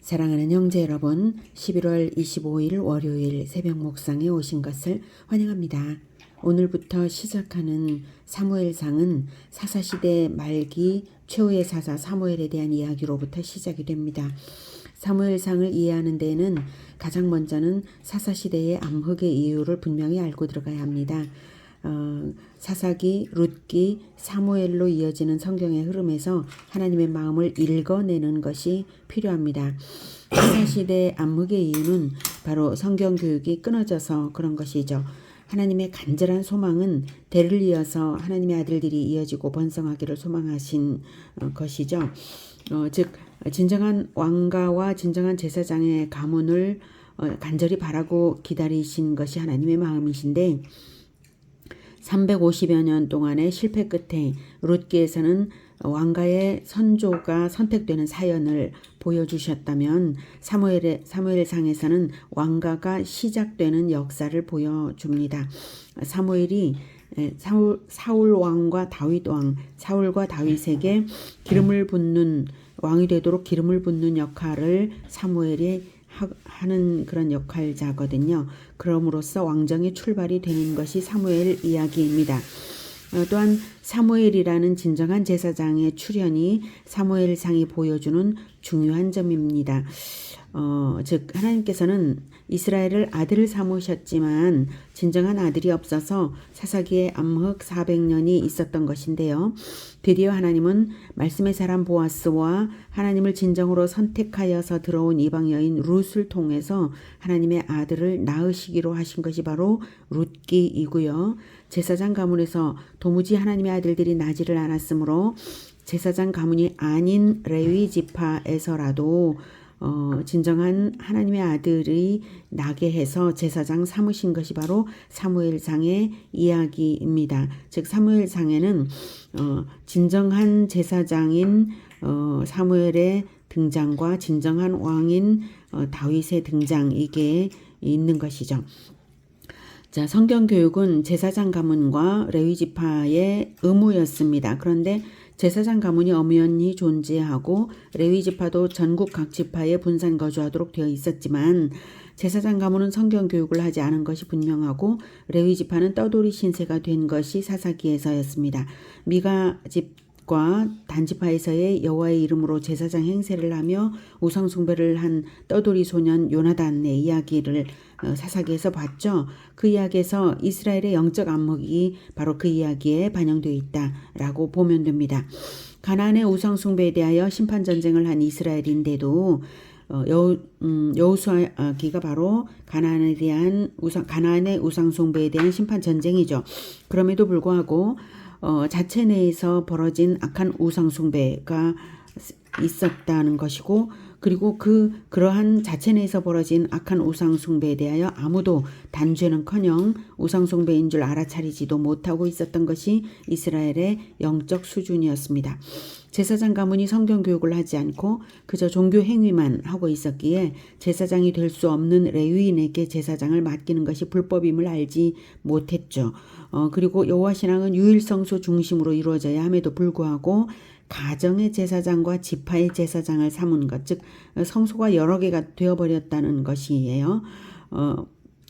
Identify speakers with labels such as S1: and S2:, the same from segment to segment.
S1: 사랑하는 형제 여러분, 11월 25일 월요일 새벽 목상에 오신 것을 환영합니다. 오늘부터 시작하는 사무엘상은 사사시대 말기 최후의 사사 사무엘에 대한 이야기로부터 시작이 됩니다. 사무엘상을 이해하는 데에는 가장 먼저는 사사시대의 암흑의 이유를 분명히 알고 들어가야 합니다. 사사기, 룻기, 사무엘로 이어지는 성경의 흐름에서 하나님의 마음을 읽어내는 것이 필요합니다. 사사시대 암흑의 이유는 바로 성경 교육이 끊어져서 그런 것이죠. 하나님의 간절한 소망은 대를 이어서 하나님의 아들들이 이어지고 번성하기를 소망하신 것이죠. 즉 진정한 왕가와 진정한 제사장의 가문을 간절히 바라고 기다리신 것이 하나님의 마음이신데 350여 년 동안의 실패 끝에 룻기에서는 왕가의 선조가 선택되는 사연을 보여주셨다면 사무엘상에서는 왕가가 시작되는 역사를 보여줍니다. 사무엘이 사울 왕과 다윗 왕, 사울과 다윗에게 기름을 붓는 왕이 되도록 기름을 붓는 역할을 사무엘이 하는 그런 역할자거든요. 그럼으로써 왕정의 출발이 되는 것이 사무엘 이야기입니다. 또한 사무엘이라는 진정한 제사장의 출현이 사무엘상이 보여주는 중요한 점입니다. 즉 하나님께서는 이스라엘을 아들을 삼으셨지만 진정한 아들이 없어서 사사기의 암흑 400년이 있었던 것인데요. 드디어 하나님은 말씀의 사람 보아스와 하나님을 진정으로 선택하여서 들어온 이방 여인 룻을 통해서 하나님의 아들을 낳으시기로 하신 것이 바로 룻기이고요. 제사장 가문에서 도무지 하나님의 아들들이 나지를 않았으므로 제사장 가문이 아닌 레위 지파에서라도 진정한 하나님의 아들이 나게 해서 제사장 삼으신 것이 바로 사무엘상의 이야기입니다. 즉 사무엘상에는 진정한 제사장인 사무엘의 등장과 진정한 왕인 다윗의 등장 이게 있는 것이죠. 자, 성경 교육은 제사장 가문과 레위 지파의 의무였습니다. 그런데 제사장 가문이 엄연히 존재하고 레위 지파도 전국 각 지파에 분산 거주하도록 되어 있었지만 제사장 가문은 성경 교육을 하지 않은 것이 분명하고 레위 지파는 떠돌이 신세가 된 것이 사사기에서였습니다. 미가 집과 단지파에서의 여호와의 이름으로 제사장 행세를 하며 우상 숭배를 한 떠돌이 소년 요나단의 이야기를 사사기에서 봤죠. 그 이야기에서 이스라엘의 영적 암흑이 바로 그 이야기에 반영되어 있다라고 보면 됩니다. 가나안의 우상 숭배에 대하여 심판 전쟁을 한 이스라엘인데도 여호수아기가 바로 가나안의 우상 숭배에 대한 심판 전쟁이죠. 그럼에도 불구하고 자체 내에서 벌어진 악한 우상 숭배가 있었다는 것이고 그리고 그러한 자체 내에서 벌어진 악한 우상 숭배에 대하여 아무도 단죄는커녕 우상 숭배인 줄 알아차리지도 못하고 있었던 것이 이스라엘의 영적 수준이었습니다. 제사장 가문이 성경 교육을 하지 않고 그저 종교 행위만 하고 있었기에 제사장이 될 수 없는 레위인에게 제사장을 맡기는 것이 불법임을 알지 못했죠. 그리고 여호와 신앙은 유일성소 중심으로 이루어져야 함에도 불구하고 가정의 제사장과 지파의 제사장을 삼은 것, 즉 성소가 여러 개가 되어버렸다는 것이에요.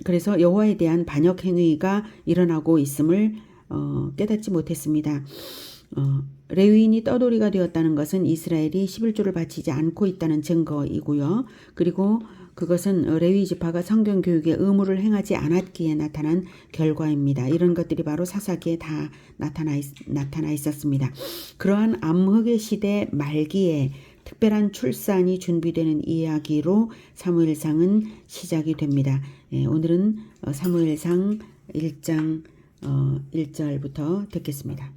S1: 그래서 여호와에 대한 반역 행위가 일어나고 있음을 깨닫지 못했습니다. 레위인이 떠돌이가 되었다는 것은 이스라엘이 11조를 바치지 않고 있다는 증거이고요. 그리고 그것은 레위 지파가 성경 교육의 의무를 행하지 않았기에 나타난 결과입니다. 이런 것들이 바로 사사기에 다 나타나 있었습니다. 그러한 암흑의 시대 말기에 특별한 출산이 준비되는 이야기로 사무엘상은 시작이 됩니다. 오늘은 사무엘상 1장 1절부터 듣겠습니다.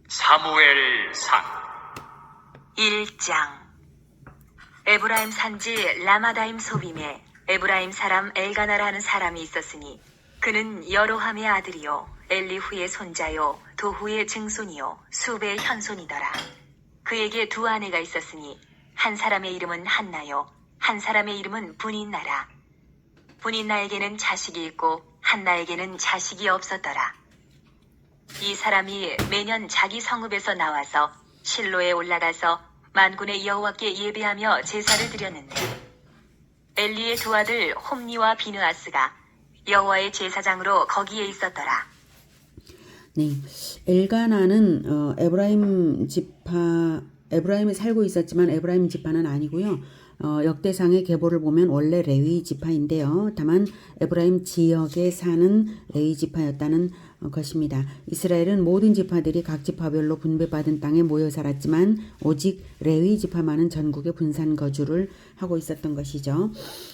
S2: 사무엘상
S3: 1장 에브라임 산지 라마다임 소빔에 에브라임 사람 엘가나라는 사람이 있었으니 그는 여로함의 아들이요 엘리후의 손자요 도후의 증손이요 수베의 현손이더라. 그에게 두 아내가 있었으니 한 사람의 이름은 한나요 한 사람의 이름은 분인나라. 분인나에게는 자식이 있고 한나에게는 자식이 없었더라. 이 사람이 매년 자기 성읍에서 나와서 실로에 올라가서 만군의 여호와께 예배하며 제사를 드렸는데 엘리의 두 아들 홈니와 비느하스가 여호와의 제사장으로 거기에 있었더라.
S1: 네, 엘가나는 에브라임에 살고 있었지만 에브라임 지파는 아니고요. 역대상의 계보를 보면 원래 레위 지파인데요. 다만 에브라임 지역에 사는 레위 지파였다는 것입니다. 이스라엘은 모든 지파들이 각 지파별로 분배받은 땅에 모여 살았지만 오직 레위 지파만은 전국에 분산 거주를 하고 있었던 것이죠.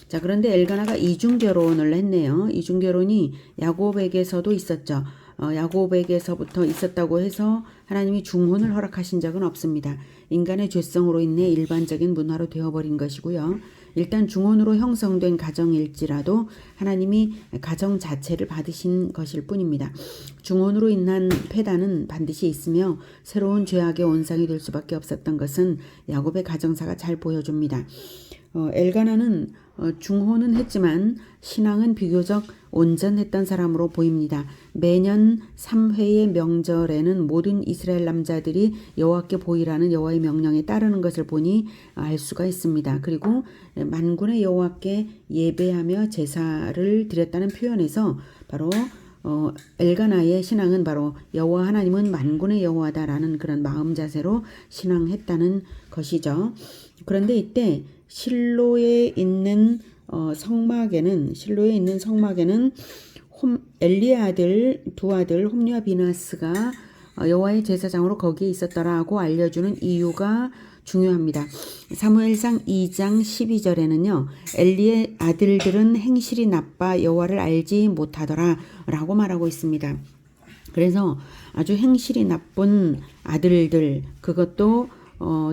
S1: 자, 그런데 엘가나가 이중 결혼을 했네요. 이중 결혼이 야곱에게서도 있었죠. 야곱에게서부터 있었다고 해서 하나님이 중혼을 허락하신 적은 없습니다. 인간의 죄성으로 인해 일반적인 문화로 되어버린 것이고요. 일단 중혼으로 형성된 가정일지라도 하나님이 가정 자체를 받으신 것일 뿐입니다. 중혼으로 인한 폐단은 반드시 있으며 새로운 죄악의 온상이 될 수밖에 없었던 것은 야곱의 가정사가 잘 보여줍니다. 엘가나는 중혼은 했지만 신앙은 비교적 온전했던 사람으로 보입니다. 매년 3회의 명절에는 모든 이스라엘 남자들이 여호와께 보이라는 여호와의 명령에 따르는 것을 보니 알 수가 있습니다. 그리고 만군의 여호와께 예배하며 제사를 드렸다는 표현에서 바로 엘가나의 신앙은 바로 여호와 하나님은 만군의 여호와다라는 그런 마음 자세로 신앙했다는 것이죠. 그런데 이때 실로에 있는 성막에는 엘리의 두 아들 홈니와 비느하스가 여호와의 제사장으로 거기에 있었더라고 알려주는 이유가 중요합니다. 사무엘상 2장 12절에는요. 엘리의 아들들은 행실이 나빠 여호와를 알지 못하더라 라고 말하고 있습니다. 그래서 아주 행실이 나쁜 아들들, 그것도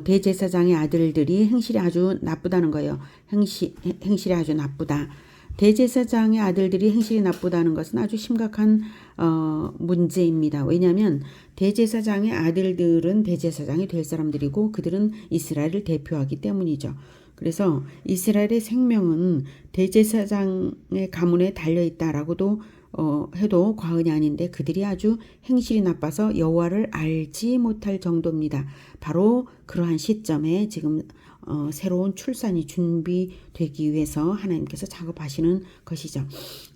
S1: 대제사장의 아들들이 행실이 아주 나쁘다는 거예요. 행실이 아주 나쁘다. 대제사장의 아들들이 행실이 나쁘다는 것은 아주 심각한 문제입니다. 왜냐하면 대제사장의 아들들은 대제사장이 될 사람들이고 그들은 이스라엘을 대표하기 때문이죠. 그래서 이스라엘의 생명은 대제사장의 가문에 달려있다라고도 해도 과언이 아닌데 그들이 아주 행실이 나빠서 여호와를 알지 못할 정도입니다. 바로 그러한 시점에 지금 새로운 출산이 준비되기 위해서 하나님께서 작업하시는 것이죠.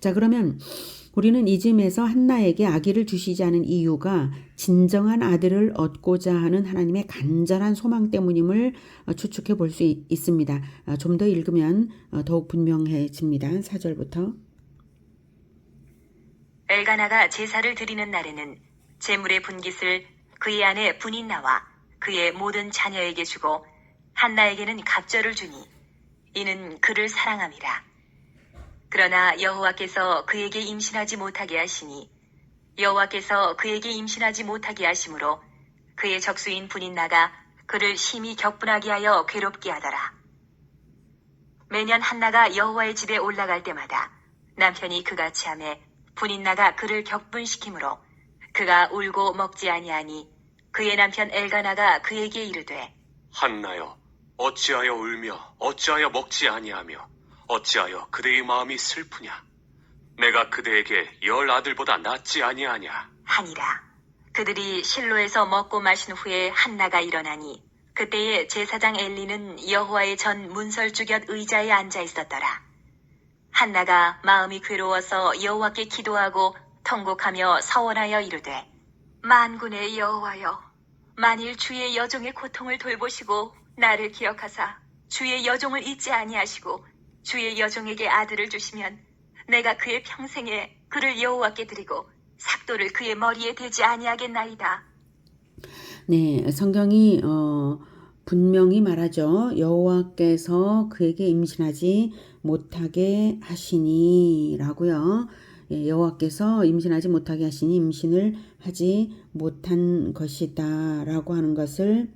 S1: 자, 그러면 우리는 이쯤에서 한나에게 아기를 주시지 않은 이유가 진정한 아들을 얻고자 하는 하나님의 간절한 소망 때문임을 추측해 볼 수 있습니다. 좀 더 읽으면 더욱 분명해집니다. 4절부터.
S3: 엘가나가 제사를 드리는 날에는 제물의 분깃을 그의 아내 분인나와 그의 모든 자녀에게 주고 한나에게는 갑절을 주니 이는 그를 사랑함이라. 그러나 여호와께서 그에게 임신하지 못하게 하시니 여호와께서 그에게 임신하지 못하게 하심으로 그의 적수인 분인나가 그를 심히 격분하게 하여 괴롭게 하더라. 매년 한나가 여호와의 집에 올라갈 때마다 남편이 그같이 하매 분인나가 그를 격분시키므로 그가 울고 먹지 아니하니 그의 남편 엘가나가 그에게 이르되
S2: 한나여, 어찌하여 울며 어찌하여 먹지 아니하며 어찌하여 그대의 마음이 슬프냐? 내가 그대에게 10 아들보다 낫지 아니하냐?
S3: 하니라. 그들이 실로에서 먹고 마신 후에 한나가 일어나니 그때에 제사장 엘리는 여호와의 전 문설주 곁 의자에 앉아 있었더라. 한나가 마음이 괴로워서 여호와께 기도하고 통곡하며 서원하여 이르되 만군의 여호와여, 만일 주의 여종의 고통을 돌보시고 나를 기억하사 주의 여종을 잊지 아니하시고 주의 여종에게 아들을 주시면 내가 그의 평생에 그를 여호와께 드리고 삭도를 그의 머리에 대지 아니하겠나이다.
S1: 네, 성경이 분명히 말하죠. 여호와께서 그에게 임신하지 못하게 하시니 라고요. 여호와께서 임신하지 못하게 하시니 임신을 하지 못한 것이다 라고 하는 것을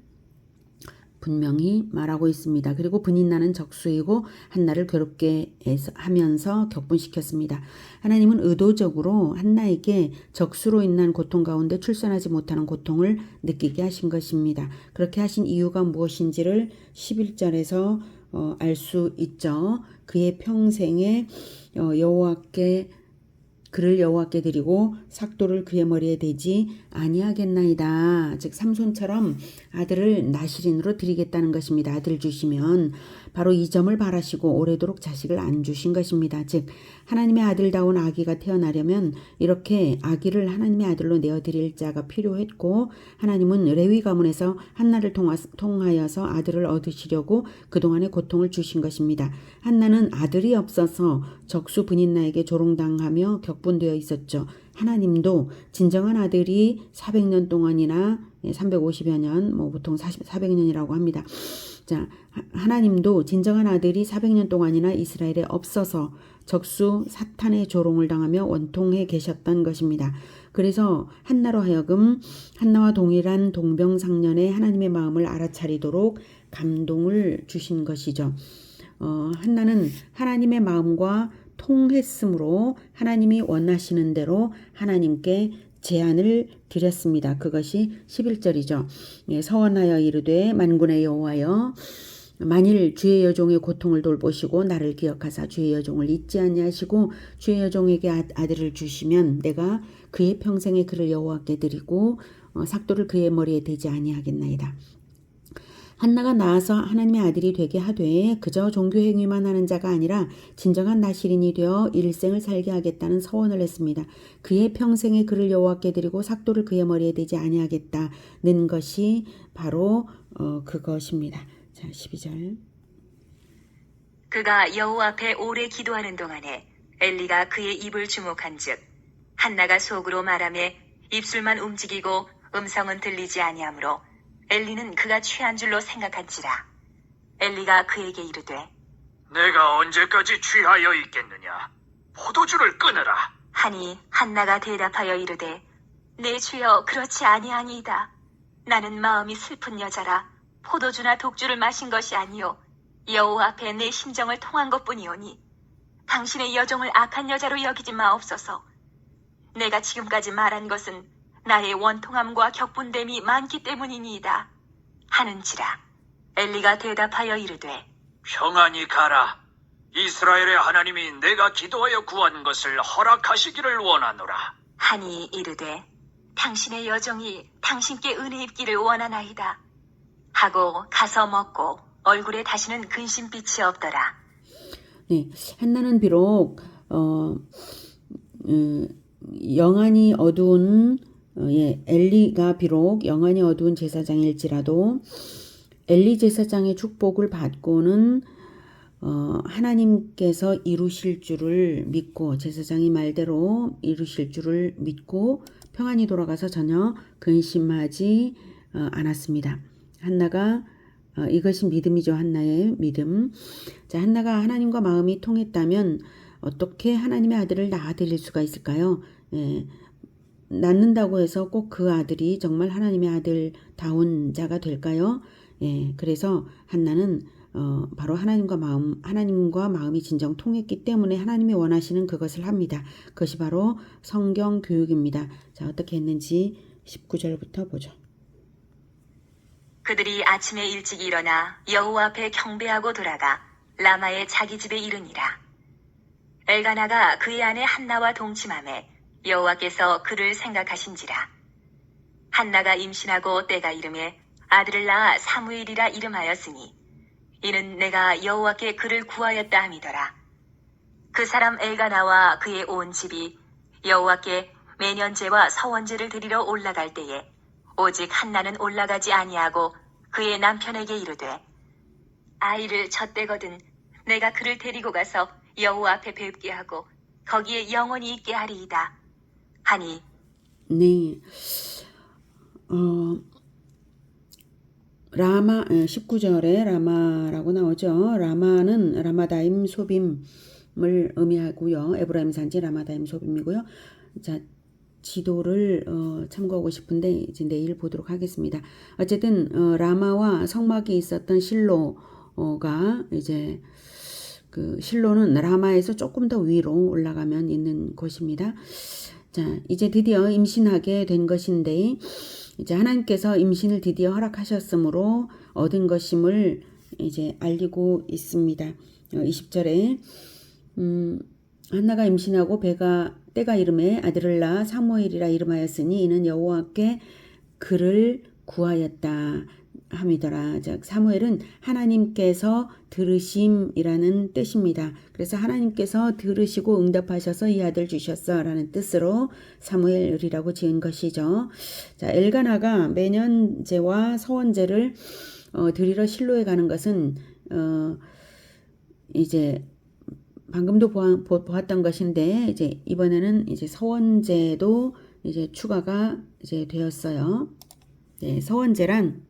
S1: 분명히 말하고 있습니다. 그리고 분인나는 적수이고 한나를 괴롭게 하면서 격분시켰습니다. 하나님은 의도적으로 한나에게 적수로 인한 고통 가운데 출산하지 못하는 고통을 느끼게 하신 것입니다. 그렇게 하신 이유가 무엇인지를 11절에서 알 수 있죠. 그의 평생에 여호와께 그를 여호와께 드리고 삭도를 그의 머리에 대지 아니하겠나이다. 즉 삼손처럼 아들을 나실인으로 드리겠다는 것입니다. 아들 주시면 바로 이 점을 바라시고 오래도록 자식을 안 주신 것입니다. 즉 하나님의 아들다운 아기가 태어나려면 이렇게 아기를 하나님의 아들로 내어드릴 자가 필요했고, 하나님은 레위 가문에서 한나를 통하여서 아들을 얻으시려고 그동안의 고통을 주신 것입니다. 한나는 아들이 없어서 적수 분인나에게 조롱당하며 격분되어 있었죠. 하나님도 진정한 아들이 400년 동안이나 350여 년, 보통 400년이라고 합니다. 자, 하나님도 진정한 아들이 400년 동안이나 이스라엘에 없어서 적수 사탄의 조롱을 당하며 원통해 계셨던 것입니다. 그래서 한나로 하여금 한나와 동일한 동병상련의 하나님의 마음을 알아차리도록 감동을 주신 것이죠. 한나는 하나님의 마음과 통했으므로 하나님이 원하시는 대로 하나님께 제안을 드렸습니다. 그것이 11절이죠. 서원하여 이르되 만군의 여호와여, 만일 주의 여종의 고통을 돌보시고 나를 기억하사 주의 여종을 잊지 아니하시고 주의 여종에게 아들을 주시면 내가 그의 평생에 그를 여호와께 드리고 삭도를 그의 머리에 대지 아니하겠나이다. 한나가 나아서 하나님의 아들이 되게 하되 그저 종교 행위만 하는 자가 아니라 진정한 나실인이 되어 일생을 살게 하겠다는 서원을 했습니다. 그의 평생에 그를 여호와께 드리고 삭도를 그의 머리에 대지 아니하겠다는 것이 바로 그것입니다. 자, 12절.
S3: 그가 여호와 앞에 오래 기도하는 동안에 엘리가 그의 입을 주목한즉 한나가 속으로 말하매 입술만 움직이고 음성은 들리지 아니하므로 엘리는 그가 취한 줄로 생각한지라. 엘리가 그에게 이르되
S4: 내가 언제까지 취하여 있겠느냐? 포도주를 끊으라.
S3: 하니 한나가 대답하여 이르되 내 주여 그렇지 아니하니이다. 나는 마음이 슬픈 여자라 포도주나 독주를 마신 것이 아니요 여호와 앞에 내 심정을 통한 것뿐이오니 당신의 여종을 악한 여자로 여기지 마옵소서. 내가 지금까지 말한 것은 나의 원통함과 격분됨이 많기 때문이니이다 하는지라. 엘리가 대답하여 이르되
S4: 평안히 가라. 이스라엘의 하나님이 내가 기도하여 구한 것을 허락하시기를 원하노라.
S3: 하니 이르되 당신의 여종이 당신께 은혜 입기를 원하나이다 하고 가서 먹고 얼굴에 다시는 근심빛이 없더라.
S1: 네, 한나는 비록 영안이 어두운 엘리가 비록 영안이 어두운 제사장일지라도 엘리 제사장의 축복을 받고는 하나님께서 이루실 줄을 믿고 제사장이 말대로 이루실 줄을 믿고 평안히 돌아가서 전혀 근심하지 않았습니다. 한나가 이것이 믿음이죠. 한나의 믿음. 자, 한나가 하나님과 마음이 통했다면 어떻게 하나님의 아들을 낳아드릴 수가 있을까요? 낳는다고 해서 꼭 그 아들이 정말 하나님의 아들다운 자가 될까요? 그래서 한나는 바로 하나님과 마음이 진정 통했기 때문에 하나님이 원하시는 그것을 합니다. 그것이 바로 성경 교육입니다. 자, 어떻게 했는지 19절부터 보죠.
S3: 그들이 아침에 일찍 일어나 여호와 앞에 경배하고 돌아가 라마의 자기 집에 이르니라. 엘가나가 그의 아내 한나와 동침하매 여호와께서 그를 생각하신지라. 한나가 임신하고 때가 이름에 아들을 낳아 사무엘이라 이름하였으니 이는 내가 여호와께 그를 구하였다 함이더라. 그 사람 엘가나와 그의 온 집이 여호와께 매년제와 서원제를 드리러 올라갈 때에 오직 한나는 올라가지 아니하고 그의 남편에게 이르되 아이를 젖대거든 내가 그를 데리고 가서 여호와 앞에 뵙게 하고 거기에 영원히 있게 하리이다 하니.
S1: 네. 라마 19절에 라마라고 나오죠. 라마는 라마다임 소빔을 의미하고요. 에브라임 산지 라마다임 소빔이고요. 자, 지도를 참고하고 싶은데 이제 내일 보도록 하겠습니다. 어쨌든 라마와 성막이 있었던 실로가 이제 그 실로는 라마에서 조금 더 위로 올라가면 있는 곳입니다. 자, 이제 드디어 임신하게 된 것인데 이제 하나님께서 임신을 드디어 허락하셨으므로 얻은 것임을 이제 알리고 있습니다. 20절에 한나가 임신하고 때가 이름에 아들을 낳아 사무엘이라 이름하였으니 이는 여호와께 그를 구하였다 함이더라. 즉 사무엘은 하나님께서 들으심이라는 뜻입니다. 그래서 하나님께서 들으시고 응답하셔서 이 아들 주셨어라는 뜻으로 사무엘이라고 지은 것이죠. 자, 엘가나가 매년제와 서원제를 드리러 실로에 가는 것은 이제 방금도 보았던 것인데 이제 이번에는 이제 서원제도 이제 추가가 이제 되었어요. 네, 서원제란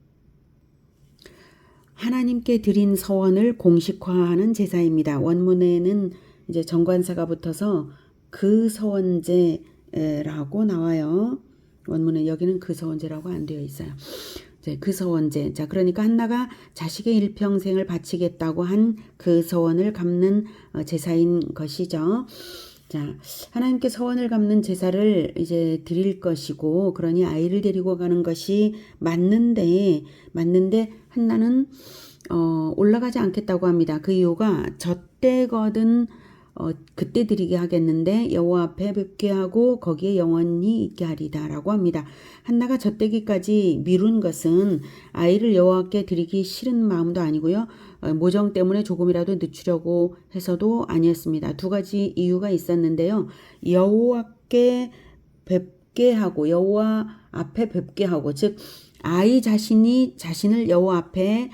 S1: 하나님께 드린 서원을 공식화하는 제사입니다. 원문에는 이제 정관사가 붙어서 그 서원제라고 나와요. 원문에 여기는 그 서원제라고 안 되어 있어요. 그 서원제. 자, 그러니까 한나가 자식의 일평생을 바치겠다고 한 그 서원을 갚는 제사인 것이죠. 자, 하나님께 서원을 갚는 제사를 이제 드릴 것이고, 그러니 아이를 데리고 가는 것이 맞는데 한나는 올라가지 않겠다고 합니다. 그 이유가 젖때거든 그때 드리게 하겠는데 여호와 앞에 뵙게 하고 거기에 영원히 있게 하리다라고 합니다. 한나가 젖대기까지 미룬 것은 아이를 여호와께 드리기 싫은 마음도 아니고요. 모정 때문에 조금이라도 늦추려고 해서도 아니었습니다. 두 가지 이유가 있었는데요. 여호와께 뵙게 하고 여호와 앞에 뵙게 하고 즉 아이 자신이 자신을 여호와 앞에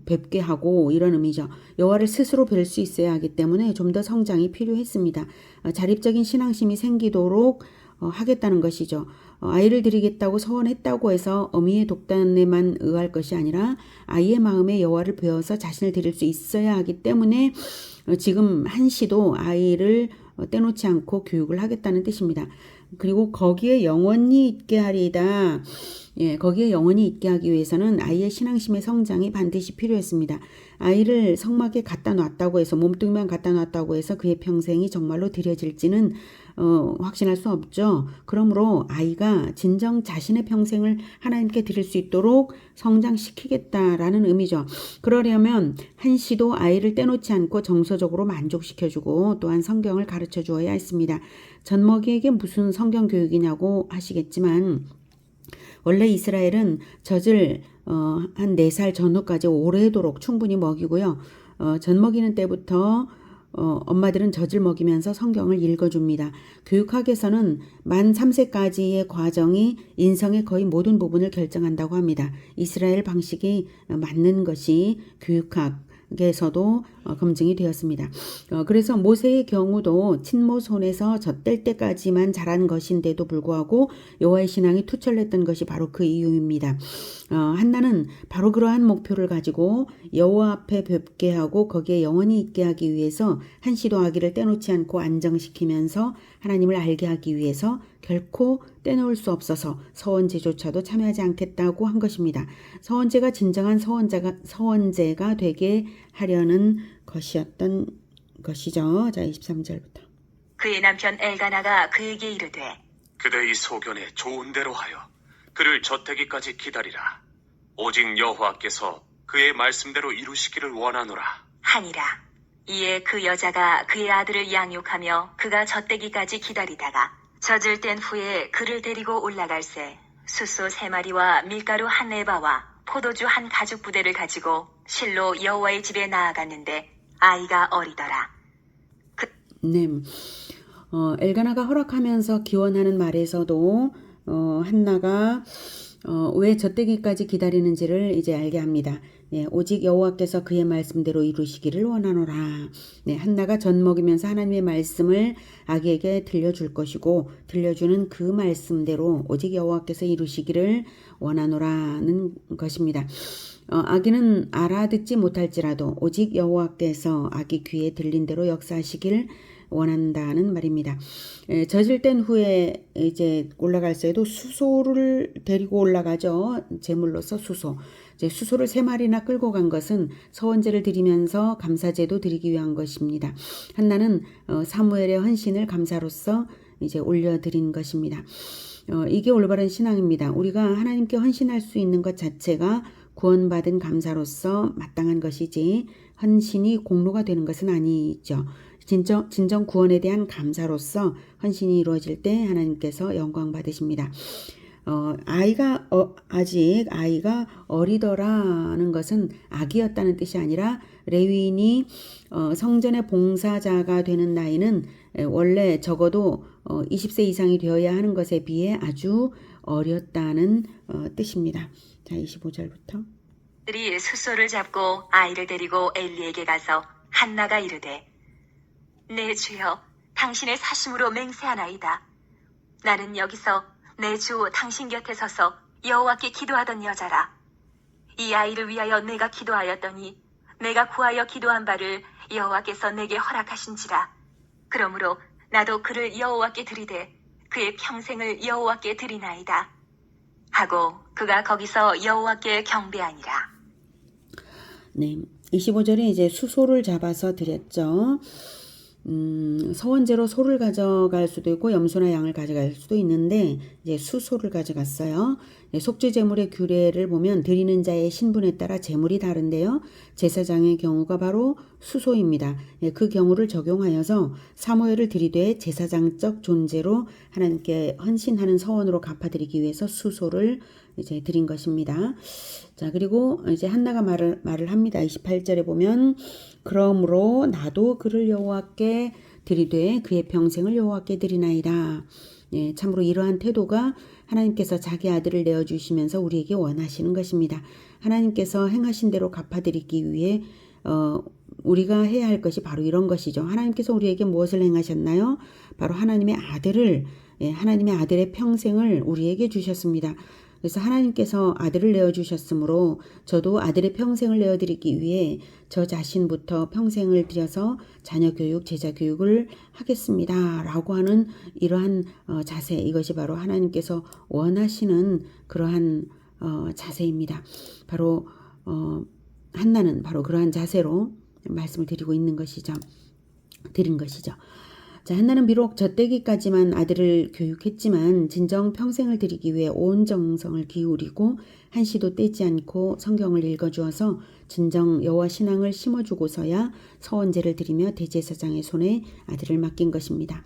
S1: 뵙게 하고 이런 의미죠. 여호와를 스스로 뵐 수 있어야 하기 때문에 좀 더 성장이 필요했습니다. 자립적인 신앙심이 생기도록 하겠다는 것이죠. 아이를 드리겠다고 서원했다고 해서 어미의 독단에만 의할 것이 아니라 아이의 마음에 여호와를 배워서 자신을 드릴 수 있어야 하기 때문에 지금 한시도 아이를 떼놓지 않고 교육을 하겠다는 뜻입니다. 그리고 거기에 영원히 있게 하리다. 예, 거기에 영원히 있게 하기 위해서는 아이의 신앙심의 성장이 반드시 필요했습니다. 아이를 성막에 갖다 놨다고 해서 몸뚱이만 갖다 놨다고 해서 그의 평생이 정말로 드려질지는 확신할 수 없죠. 그러므로 아이가 진정 자신의 평생을 하나님께 드릴 수 있도록 성장시키겠다라는 의미죠. 그러려면 한시도 아이를 떼놓지 않고 정서적으로 만족시켜주고 또한 성경을 가르쳐 주어야 했습니다. 젖먹이에게 무슨 성경 교육이냐고 하시겠지만 원래 이스라엘은 젖을 한 4살 전후까지 오래도록 충분히 먹이고요. 젖 먹이는 때부터 엄마들은 젖을 먹이면서 성경을 읽어줍니다. 교육학에서는 만 3세까지의 과정이 인성의 거의 모든 부분을 결정한다고 합니다. 이스라엘 방식이 맞는 것이 교육학에서도 검증이 되었습니다. 그래서 모세의 경우도 친모 손에서 젖될 때까지만 자란 것인데도 불구하고 여호와의 신앙이 투철했던 것이 바로 그 이유입니다. 한나는 바로 그러한 목표를 가지고 여호와 앞에 뵙게 하고 거기에 영원히 있게 하기 위해서 한시도 아기를 떼놓지 않고 안정시키면서 하나님을 알게 하기 위해서 결코 떼놓을 수 없어서 서원제조차도 참여하지 않겠다고 한 것입니다. 서원제가 진정한 서원제가 되게 하려는 것이었던 것이죠. 자, 23절부터.
S3: 그의 남편 엘가나가 그에게 이르되
S2: 그대의 소견에 좋은 대로 하여 그를 젖되기까지 기다리라. 오직 여호와께서 그의 말씀대로 이루시기를 원하노라.
S3: 하니라. 이에 그 여자가 그의 아들을 양육하며 그가 젖되기까지 기다리다가 젖을 뗀 후에 그를 데리고 올라갈새 숫소 3마리와 밀가루 한 에바와 포도주 한 가죽 부대를 가지고 실로 여호와의 집에 나아갔는데 아이가 어리더라.
S1: 네. 엘가나가 허락하면서 기원하는 말에서도 한나가 왜 젖되기까지 기다리는지를 이제 알게 합니다. 네, 오직 여호와께서 그의 말씀대로 이루시기를 원하노라. 네, 한나가 젖 먹이면서 하나님의 말씀을 아기에게 들려줄 것이고 들려주는 그 말씀대로 오직 여호와께서 이루시기를 원하노라는 것입니다. 아기는 알아듣지 못할지라도 오직 여호와께서 아기 귀에 들린 대로 역사하시길 원한다는 말입니다. 젖을 뗀 후에 이제 올라갈 때에도 수소를 데리고 올라가죠. 제물로서 수소. 이제 수소를 3마리나 끌고 간 것은 서원제를 드리면서 감사제도 드리기 위한 것입니다. 한나는 사무엘의 헌신을 감사로서 이제 올려드린 것입니다. 이게 올바른 신앙입니다. 우리가 하나님께 헌신할 수 있는 것 자체가 구원받은 감사로서 마땅한 것이지 헌신이 공로가 되는 것은 아니죠. 진정 구원에 대한 감사로서 헌신이 이루어질 때 하나님께서 영광 받으십니다. 아직 아이가 어리더라는 것은 아기였다는 뜻이 아니라 레위인이 성전의 봉사자가 되는 나이는 원래 적어도 20세 이상이 되어야 하는 것에 비해 아주 어렸다는 뜻입니다. 자, 25절부터.
S3: 들이 숫소를 잡고 아이를 데리고 엘리에게 가서 한나가 이르되 내 주여 당신의 사심으로 맹세하나이다. 나는 여기서 내 주 당신 곁에 서서 여호와께 기도하던 여자라. 이 아이를 위하여 내가 기도하였더니 내가 구하여 기도한 바를 여호와께서 내게 허락하신지라. 그러므로 나도 그를 여호와께 드리되 그의 평생을 여호와께 드리나이다. 하고 그가 거기서 여호와께 경배하니라.
S1: 네, 25절에 이제 수소를 잡아서 드렸죠. 서원제로 소를 가져갈 수도 있고 염소나 양을 가져갈 수도 있는데 이제 수소를 가져갔어요. 속죄 제물의 규례를 보면 드리는 자의 신분에 따라 제물이 다른데요. 제사장의 경우가 바로 수소입니다. 그 경우를 적용하여서 사무엘을 드리되 제사장적 존재로 하나님께 헌신하는 서원으로 갚아드리기 위해서 수소를 이제 드린 것입니다. 자, 그리고 이제 한나가 말을 합니다. 28절에 보면 그러므로 나도 그를 여호와께 드리되 그의 평생을 여호와께 드리나이다. 예, 참으로 이러한 태도가 하나님께서 자기 아들을 내어주시면서 우리에게 원하시는 것입니다. 하나님께서 행하신 대로 갚아드리기 위해 우리가 해야 할 것이 바로 이런 것이죠. 하나님께서 우리에게 무엇을 행하셨나요? 바로 하나님의 아들을, 하나님의 아들의 평생을 우리에게 주셨습니다. 그래서 하나님께서 아들을 내어주셨으므로 저도 아들의 평생을 내어드리기 위해 저 자신부터 평생을 들여서 자녀 교육, 제자 교육을 하겠습니다. 라고 하는 이러한 자세, 이것이 바로 하나님께서 원하시는 그러한 자세입니다. 바로 한나는 바로 그러한 자세로 말씀을 드린 것이죠. 자, 한나는 비록 젖되기까지만 아들을 교육했지만 진정 평생을 드리기 위해 온 정성을 기울이고 한시도 떼지 않고 성경을 읽어주어서 진정 여호와 신앙을 심어주고서야 서원제를 드리며 대제사장의 손에 아들을 맡긴 것입니다.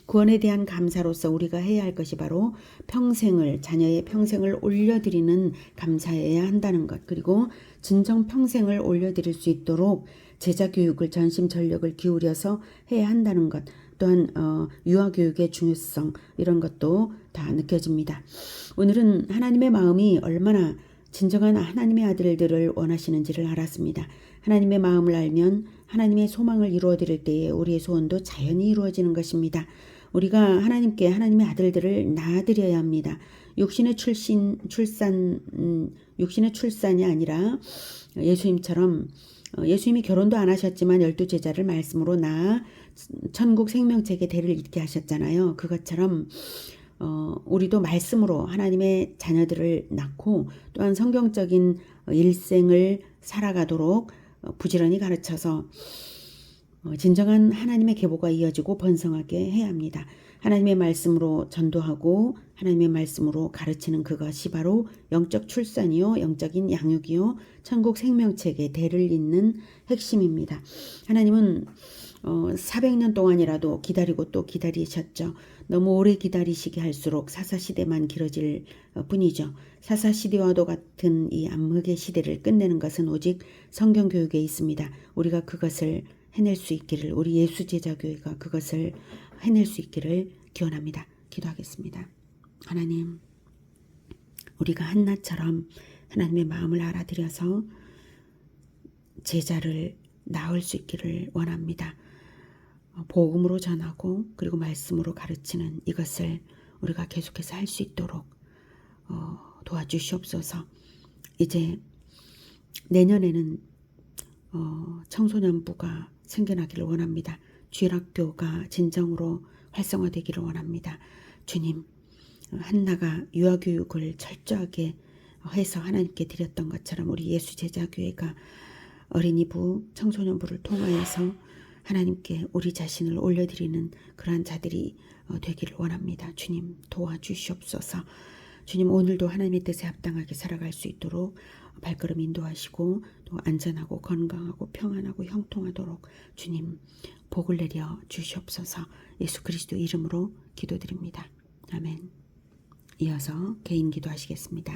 S1: 구원에 대한 감사로서 우리가 해야 할 것이 바로 자녀의 평생을 올려드리는 감사해야 한다는 것, 그리고 진정 평생을 올려드릴 수 있도록 제자 교육을 전심전력을 기울여서 해야 한다는 것, 또한 유아교육의 중요성, 이런 것도 다 느껴집니다. 오늘은 하나님의 마음이 얼마나 진정한 하나님의 아들들을 원하시는지를 알았습니다. 하나님의 마음을 알면 하나님의 소망을 이루어드릴 때에 우리의 소원도 자연히 이루어지는 것입니다. 우리가 하나님께 하나님의 아들들을 낳아드려야 합니다. 육신의 출산이 아니라 예수님처럼, 예수님이 결혼도 안 하셨지만 12제자를 말씀으로 낳아 천국 생명책에 대를 잇게 하셨잖아요. 그것처럼 우리도 말씀으로 하나님의 자녀들을 낳고 또한 성경적인 일생을 살아가도록 부지런히 가르쳐서 진정한 하나님의 계보가 이어지고 번성하게 해야 합니다. 하나님의 말씀으로 전도하고 하나님의 말씀으로 가르치는 그것이 바로 영적 출산이요, 영적인 양육이요, 천국 생명책에 대를 잇는 핵심입니다. 하나님은 400년 동안이라도 기다리고 또 기다리셨죠. 너무 오래 기다리시게 할수록 사사시대만 길어질 뿐이죠. 사사시대와도 같은 이 암흑의 시대를 끝내는 것은 오직 성경교육에 있습니다. 우리가 그것을 해낼 수 있기를, 우리 예수제자교회가 그것을 해낼 수 있기를 기원합니다. 기도하겠습니다. 하나님, 우리가 한나처럼 하나님의 마음을 알아들여서 제자를 낳을 수 있기를 원합니다. 복음으로 전하고 그리고 말씀으로 가르치는 이것을 우리가 계속해서 할 수 있도록 도와주시옵소서. 이제 내년에는 청소년부가 생겨나기를 원합니다. 주일학교가 진정으로 활성화되기를 원합니다. 주님, 한나가 유아교육을 철저하게 해서 하나님께 드렸던 것처럼 우리 예수제자교회가 어린이부, 청소년부를 통하여서 하나님께 우리 자신을 올려드리는 그러한 자들이 되기를 원합니다. 주님, 도와주시옵소서. 주님, 오늘도 하나님의 뜻에 합당하게 살아갈 수 있도록 발걸음 인도하시고 또 안전하고 건강하고 평안하고 형통하도록 주님 복을 내려 주시옵소서. 예수 그리스도 이름으로 기도드립니다. 아멘. 이어서 개인 기도하시겠습니다.